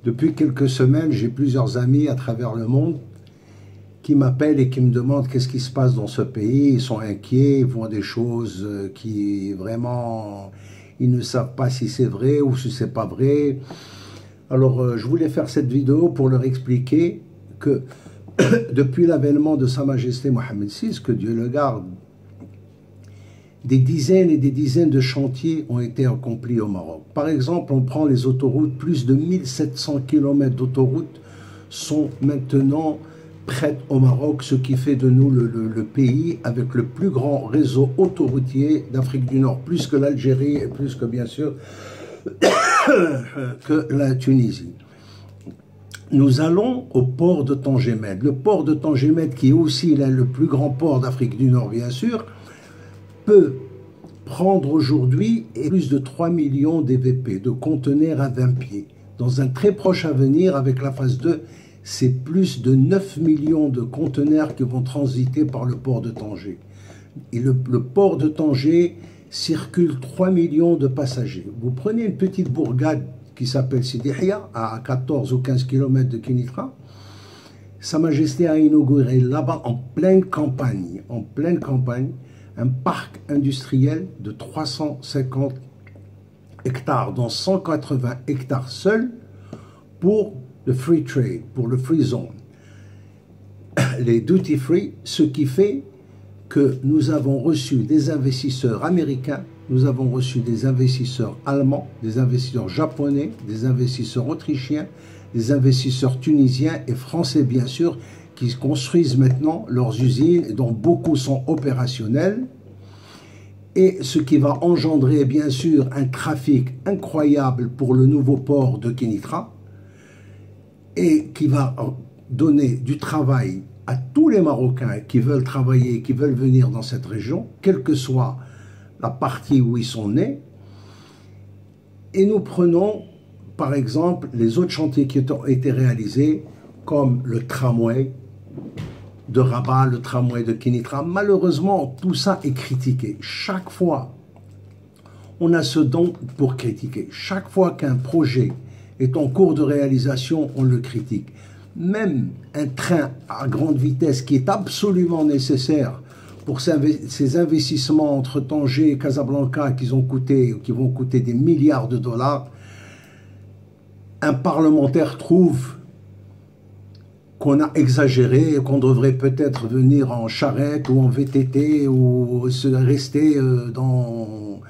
Depuis quelques semaines, j'ai plusieurs amis à travers le monde qui m'appellent et qui me demandent qu'est-ce qui se passe dans ce pays. Ils sont inquiets, ils voient des choses qui vraiment, ils ne savent pas si c'est vrai ou si c'est pas vrai. Alors, je voulais faire cette vidéo pour leur expliquer que depuis l'avènement de Sa Majesté Mohammed VI, que Dieu le garde, des dizaines et des dizaines de chantiers ont été accomplis au Maroc. Par exemple, on prend les autoroutes, plus de 1700 km d'autoroutes sont maintenant prêtes au Maroc, ce qui fait de nous le pays avec le plus grand réseau autoroutier d'Afrique du Nord, plus que l'Algérie et plus que, bien sûr, que la Tunisie. Nous allons au port de Tangemed. Le port de Tangemed, qui est aussi le plus grand port d'Afrique du Nord, bien sûr, peut prendre aujourd'hui plus de 3 millions d'EVP, de conteneurs à 20 pieds. Dans un très proche avenir, avec la phase 2, c'est plus de 9 millions de conteneurs qui vont transiter par le port de Tanger. Et le port de Tanger circule 3 millions de passagers. Vous prenez une petite bourgade qui s'appelle Sidi Hia, à 14 ou 15 km de Kénitra. Sa Majesté a inauguré là-bas, en pleine campagne, un parc industriel de 350 hectares, dont 180 hectares seuls pour le free trade, pour le free zone, les duty free, ce qui fait que nous avons reçu des investisseurs américains, nous avons reçu des investisseurs allemands, des investisseurs japonais, des investisseurs autrichiens, des investisseurs tunisiens et français bien sûr, qui construisent maintenant leurs usines, dont beaucoup sont opérationnelles, et ce qui va engendrer bien sûr un trafic incroyable pour le nouveau port de Kénitra, et qui va donner du travail à tous les Marocains qui veulent travailler, qui veulent venir dans cette région, quelle que soit la partie où ils sont nés. Et nous prenons par exemple les autres chantiers qui ont été réalisés, comme le tramway de Rabat, le tramway de Kénitra. Malheureusement, tout ça est critiqué. Chaque fois, on a ce don pour critiquer. Chaque fois qu'un projet est en cours de réalisation, on le critique. Même un train à grande vitesse qui est absolument nécessaire pour ces investissements entre Tanger et Casablanca qui vont coûter des milliards de dollars, un parlementaire trouve qu'on a exagéré, qu'on devrait peut-être venir en charrette ou en VTT ou rester dans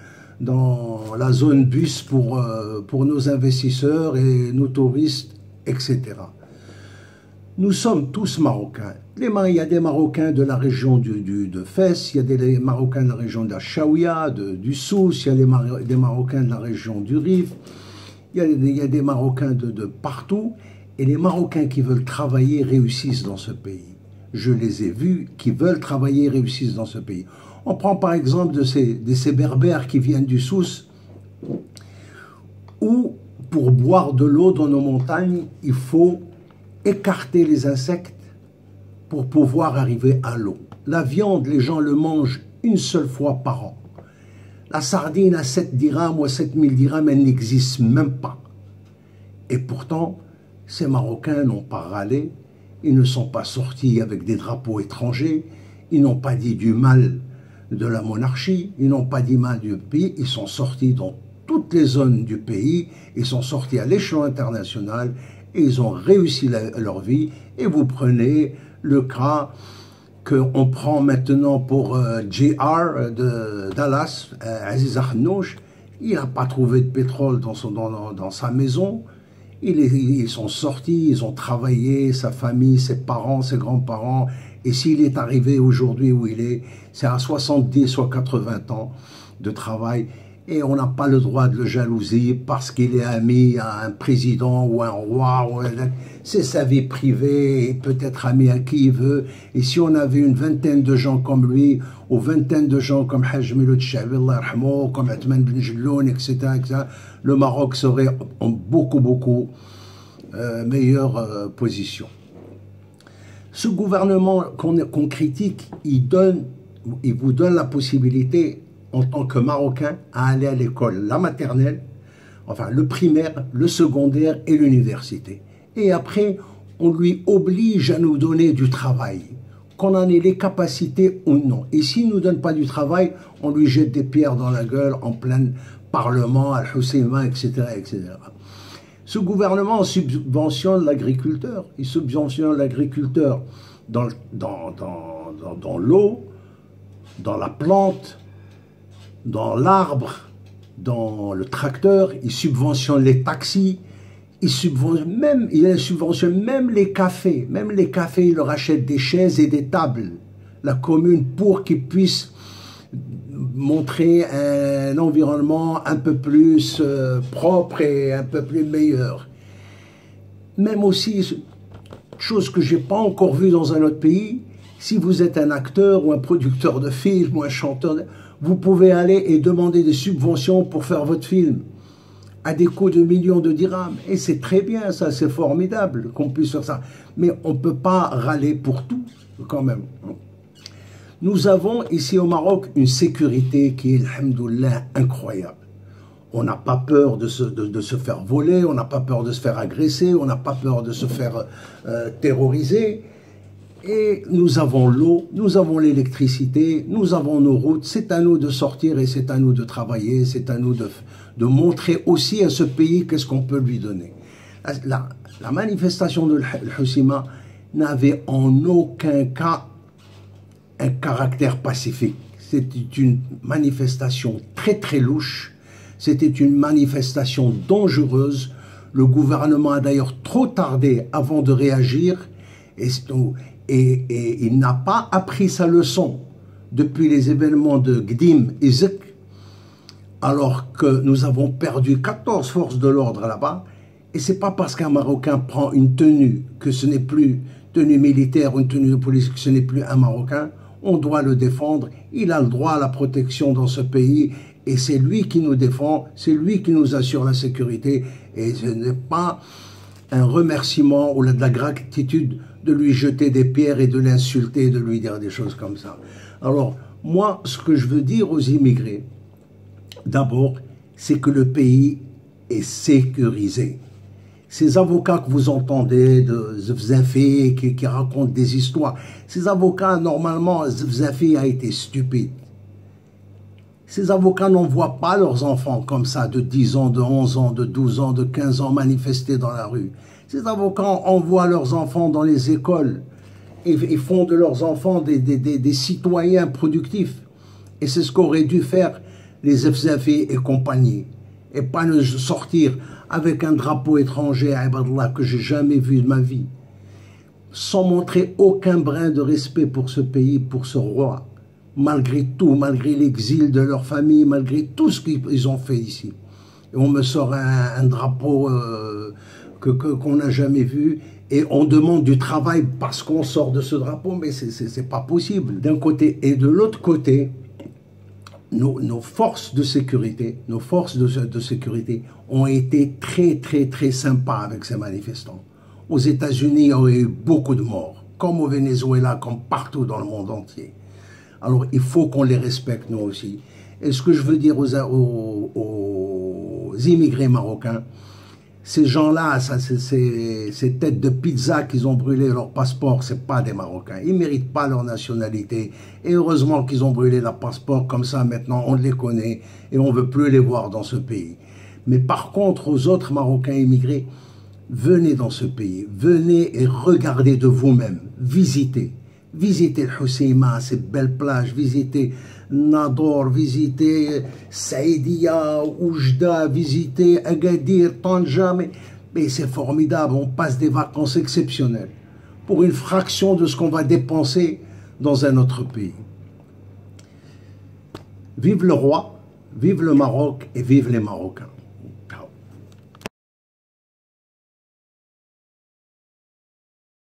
la zone bus pour nos investisseurs et nos touristes, etc. Nous sommes tous Marocains. Il y a des Marocains de la région de Fès, il y a des Marocains de la région de la Chaouia, du Souss, il y a des Marocains de la région du Rif, il y a des Marocains de partout. Et les Marocains qui veulent travailler réussissent dans ce pays. Je les ai vus qui veulent travailler réussissent dans ce pays. On prend par exemple de ces berbères qui viennent du Souss, où pour boire de l'eau dans nos montagnes, il faut écarter les insectes pour pouvoir arriver à l'eau. La viande, les gens le mangent une seule fois par an. La sardine à 7 dirhams ou à 7000 dirhams, elle n'existe même pas. Et pourtant, ces Marocains n'ont pas râlé, ils ne sont pas sortis avec des drapeaux étrangers, ils n'ont pas dit du mal de la monarchie, ils n'ont pas dit mal du pays, ils sont sortis dans toutes les zones du pays, ils sont sortis à l'échelon international et ils ont réussi leur vie. Et vous prenez le cas qu'on prend maintenant pour JR de Dallas, Aziz Ahnouch, il n'a pas trouvé de pétrole dans sa maison. Ils sont sortis, ils ont travaillé, sa famille, ses parents, ses grands-parents. Et s'il est arrivé aujourd'hui où il est, c'est à 70 soit 80 ans de travail. Et on n'a pas le droit de le jalouser parce qu'il est ami à un président ou un roi. C'est sa vie privée, et peut-être ami à qui il veut. Et si on avait une vingtaine de gens comme lui, ou vingtaine de gens comme Haj Miloud Chaabi, comme Athman Ben Jelloun, etc., le Maroc serait en beaucoup meilleure position. Ce gouvernement qu'on critique, il vous donne la possibilité en tant que Marocain à aller à l'école, la maternelle, enfin le primaire, le secondaire et l'université. Et après, on lui oblige à nous donner du travail, qu'on en ait les capacités ou non. Et s'il ne nous donne pas du travail, on lui jette des pierres dans la gueule en plein Parlement, Al-Husseima, etc., etc. Ce gouvernement subventionne l'agriculteur. Il subventionne l'agriculteur dans l'eau, dans la plante, dans l'arbre, dans le tracteur. Il subventionne les taxis. Il subventionne même les cafés. Même les cafés, il leur achète des chaises et des tables. La commune, pour qu'ils puissent montrer un environnement un peu plus propre et un peu plus meilleur. Même aussi, chose que je n'ai pas encore vue dans un autre pays, si vous êtes un acteur ou un producteur de film ou un chanteur, vous pouvez aller et demander des subventions pour faire votre film à des coûts de millions de dirhams. Et c'est très bien, ça, c'est formidable qu'on puisse faire ça. Mais on ne peut pas râler pour tout, quand même. Nous avons ici au Maroc une sécurité qui est, alhamdoulilah, incroyable. On n'a pas peur de se faire voler, on n'a pas peur de se faire agresser, on n'a pas peur de se faire terroriser. Et nous avons l'eau, nous avons l'électricité, nous avons nos routes. C'est à nous de sortir et c'est à nous de travailler, c'est à nous de montrer aussi à ce pays qu'est-ce qu'on peut lui donner. La manifestation de l'Husseima n'avait en aucun cas un caractère pacifique. C'était une manifestation très très louche, c'était une manifestation dangereuse. Le gouvernement a d'ailleurs trop tardé avant de réagir et il n'a pas appris sa leçon depuis les événements de Gdim et Zik, alors que nous avons perdu 14 forces de l'ordre là-bas. Et c'est pas parce qu'un Marocain prend une tenue que ce n'est plus tenue militaire ou une tenue de police que ce n'est plus un Marocain. On doit le défendre, il a le droit à la protection dans ce pays et c'est lui qui nous défend, c'est lui qui nous assure la sécurité et ce n'est pas un remerciement ou de la gratitude de lui jeter des pierres et de l'insulter, de lui dire des choses comme ça. Alors moi, ce que je veux dire aux immigrés, d'abord, c'est que le pays est sécurisé. Ces avocats que vous entendez de Zfzafi qui racontent des histoires, ces avocats, normalement, Zfzafi a été stupide. Ces avocats n'envoient pas leurs enfants comme ça, de 10 ans, de 11 ans, de 12 ans, de 15 ans, manifester dans la rue. Ces avocats envoient leurs enfants dans les écoles et font de leurs enfants des citoyens productifs. Et c'est ce qu'auraient dû faire les Zfzafi et compagnie. Et pas ne sortir avec un drapeau étranger à Ibadallah que j'ai jamais vu de ma vie, sans montrer aucun brin de respect pour ce pays, pour ce roi, malgré tout, malgré l'exil de leur famille, malgré tout ce qu'ils ont fait ici. Et on me sort un drapeau qu'on n'a jamais vu, et on demande du travail parce qu'on sort de ce drapeau, mais c'est pas possible. D'un côté et de l'autre côté, nos forces de sécurité, ont été très sympas avec ces manifestants. Aux États-Unis, il y a eu beaucoup de morts, comme au Venezuela, comme partout dans le monde entier. Alors, il faut qu'on les respecte, nous aussi. Et ce que je veux dire aux immigrés marocains, ces gens-là, ces têtes de pizza qu'ils ont brûlé leur passeport, c'est pas des Marocains. Ils méritent pas leur nationalité. Et heureusement qu'ils ont brûlé leur passeport, comme ça maintenant on les connaît et on veut plus les voir dans ce pays. Mais par contre, aux autres Marocains immigrés, venez dans ce pays, venez et regardez de vous-même, visitez. Visitez le Husseima, ces belles plages, visitez Nador, visitez Saïdia, Oujda, visitez Agadir, Tanja, mais c'est formidable, on passe des vacances exceptionnelles pour une fraction de ce qu'on va dépenser dans un autre pays. Vive le roi, vive le Maroc et vive les Marocains.